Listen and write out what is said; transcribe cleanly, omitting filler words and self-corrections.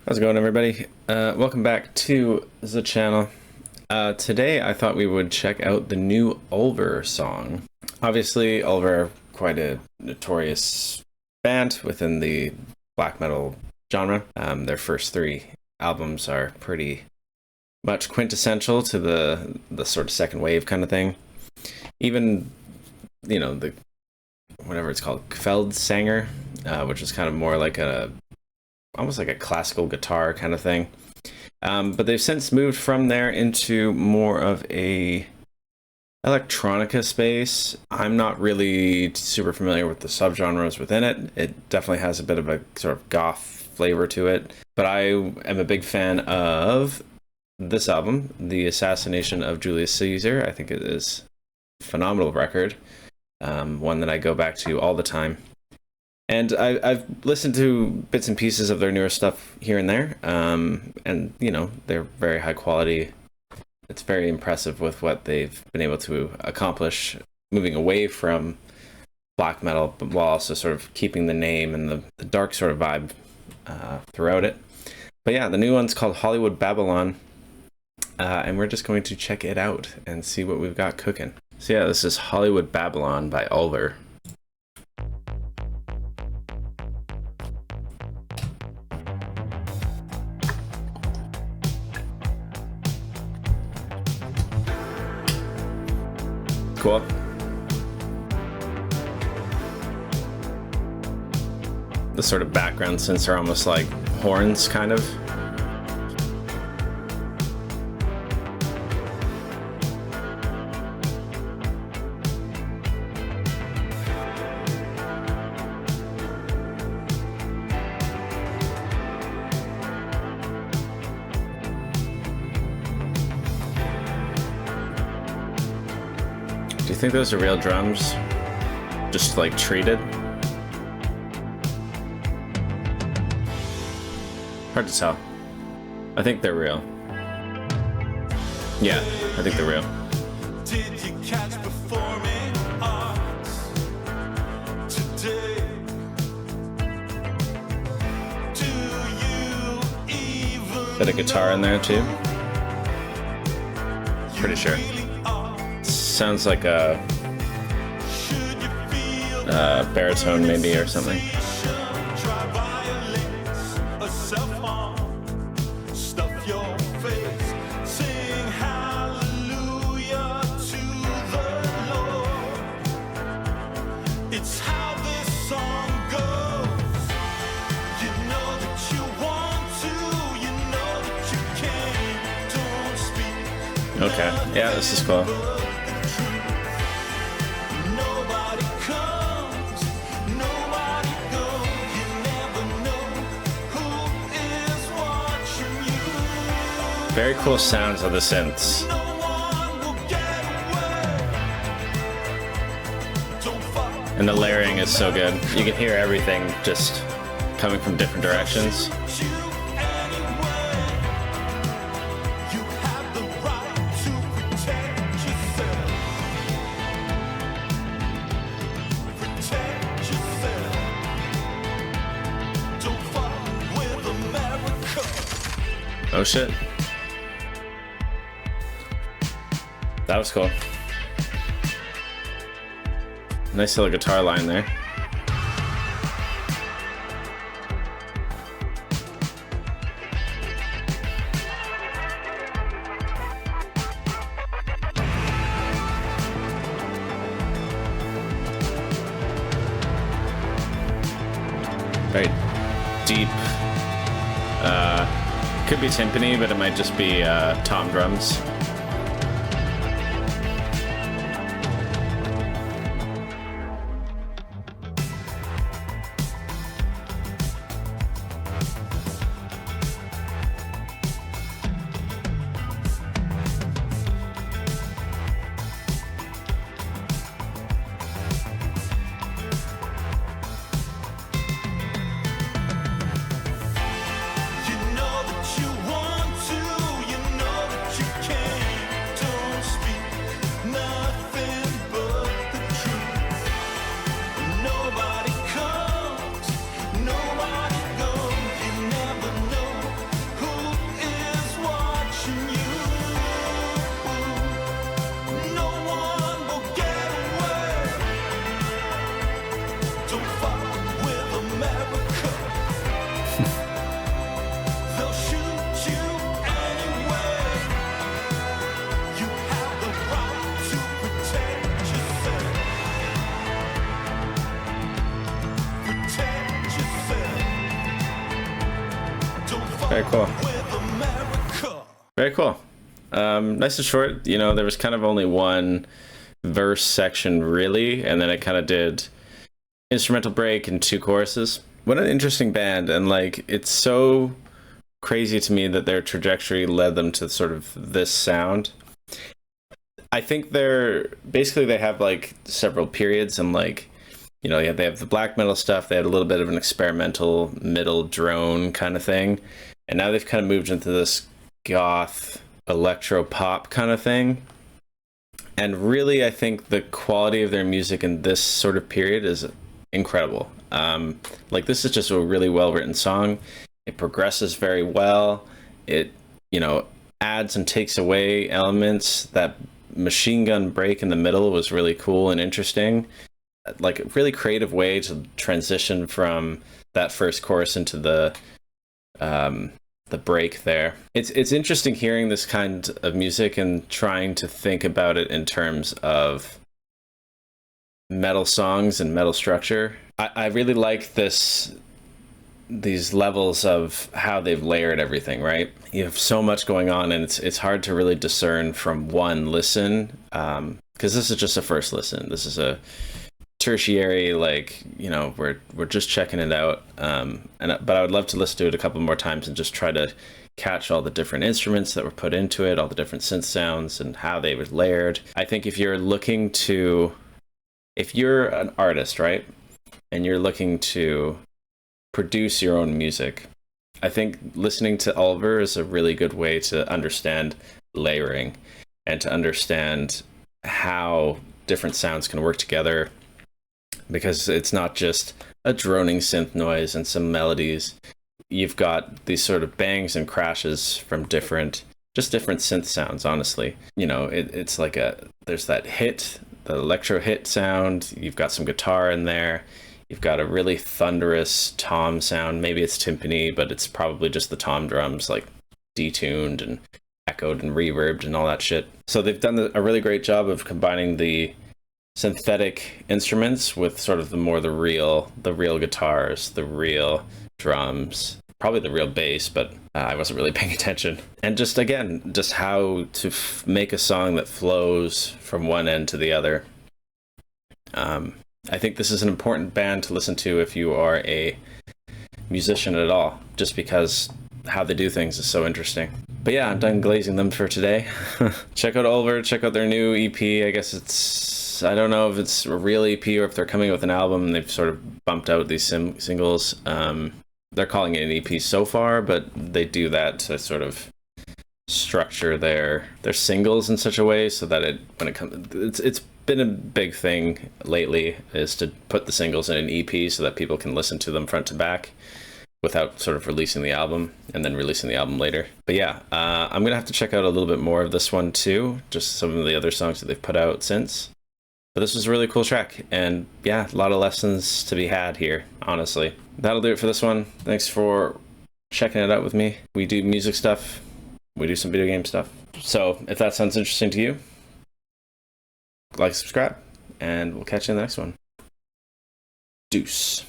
How's it going, everybody? Welcome back to the channel. Today I thought we would check out the new Ulver song. Obviously, Ulver, quite a notorious band within the black metal genre. Their first three albums are pretty much quintessential to the sort of second wave kind of thing. Even, you know, the whatever it's called, Feldsanger, which is kind of more like almost like a classical guitar kind of thing. But they've since moved from there into more of a electronica space. I'm not really super familiar with the subgenres within it. It definitely has a bit of a sort of goth flavor to it. But I am a big fan of this album, The Assassination of Julius Caesar. I think it is a phenomenal record, one that I go back to all the time. And I've listened to bits and pieces of their newer stuff here and there, and you know, they're very high quality. It's very impressive with what they've been able to accomplish, moving away from black metal, but while also sort of keeping the name and the dark sort of vibe throughout it. But yeah, the new one's called Hollywood Babylon, and we're just going to check it out and see what we've got cooking. So yeah, this is Hollywood Babylon by Ulver. Cool. The sort of background synths are almost like horns, kind of. Do you think those are real drums? Just like treated? Hard to tell. I think they're real. Yeah, I think they're real. Did you catch performing arts today? Do you even got a guitar in there too? Pretty sure. Sounds like a baritone maybe or something. Okay, yeah, this is cool. Very cool sounds of the synths. And the layering is so good. You can hear everything just coming from different directions. Oh shit. That was cool. Nice little guitar line there. Very deep. Could be timpani, but it might just be tom drums. You know that you want to, you know that you can. Very cool. Very cool. Nice and short. You know, there was kind of only one verse section really, and then it kind of did instrumental break and 2 choruses. What an interesting band, and like it's so crazy to me that their trajectory led them to sort of this sound. I think they have like several periods, and like, you know, they have the black metal stuff, they had a little bit of an experimental middle drone kind of thing, and now they've kind of moved into this goth electro pop kind of thing. And really, I think the quality of their music in this sort of period is incredible. Like, this is just a really well written song. It progresses very well. It, you know, adds and takes away elements. That machine gun break in the middle was really cool and interesting. Like, a really creative way to transition from that first chorus into the break there. It's interesting hearing this kind of music and trying to think about it in terms of metal songs and metal structure. I really like these levels of how they've layered everything, right? You have so much going on, and it's hard to really discern from one listen, because this is just a first listen. This is a tertiary, like, you know, we're just checking it out, but I would love to listen to it a couple more times and just try to catch all the different instruments that were put into it, all the different synth sounds and how they were layered. I think if you're an artist, right, and you're looking to produce your own music, I think listening to Ulver is a really good way to understand layering and to understand how different sounds can work together, because it's not just a droning synth noise and some melodies. You've got these sort of bangs and crashes from different synth sounds, honestly. You know, it's like there's that hit, the electro hit sound. You've got some guitar in there. You've got a really thunderous tom sound. Maybe it's timpani, but it's probably just the tom drums, like detuned and echoed and reverbed and all that shit. So they've done a really great job of combining the synthetic instruments with sort of the real guitars, the real drums, probably the real bass, but I wasn't really paying attention. And just how to make a song that flows from one end to the other. I think this is an important band to listen to if you are a musician at all, just because how they do things is so interesting. But yeah, I'm done glazing them for today. Check out Ulver, check out their new EP. I guess I don't know if it's a real EP or if they're coming with an album and they've sort of bumped out these singles. They're calling it an EP so far, but they do that to sort of structure their singles in such a way so that it's been a big thing lately, is to put the singles in an EP so that people can listen to them front to back without sort of releasing the album and then releasing the album later. But yeah, I'm gonna have to check out a little bit more of this one too, just some of the other songs that they've put out since. But this was a really cool track, and yeah, a lot of lessons to be had here, honestly. That'll do it for this one. Thanks for checking it out with me. We do music stuff, we do some video game stuff. So if that sounds interesting to you, like, subscribe, and we'll catch you in the next one. Deuce.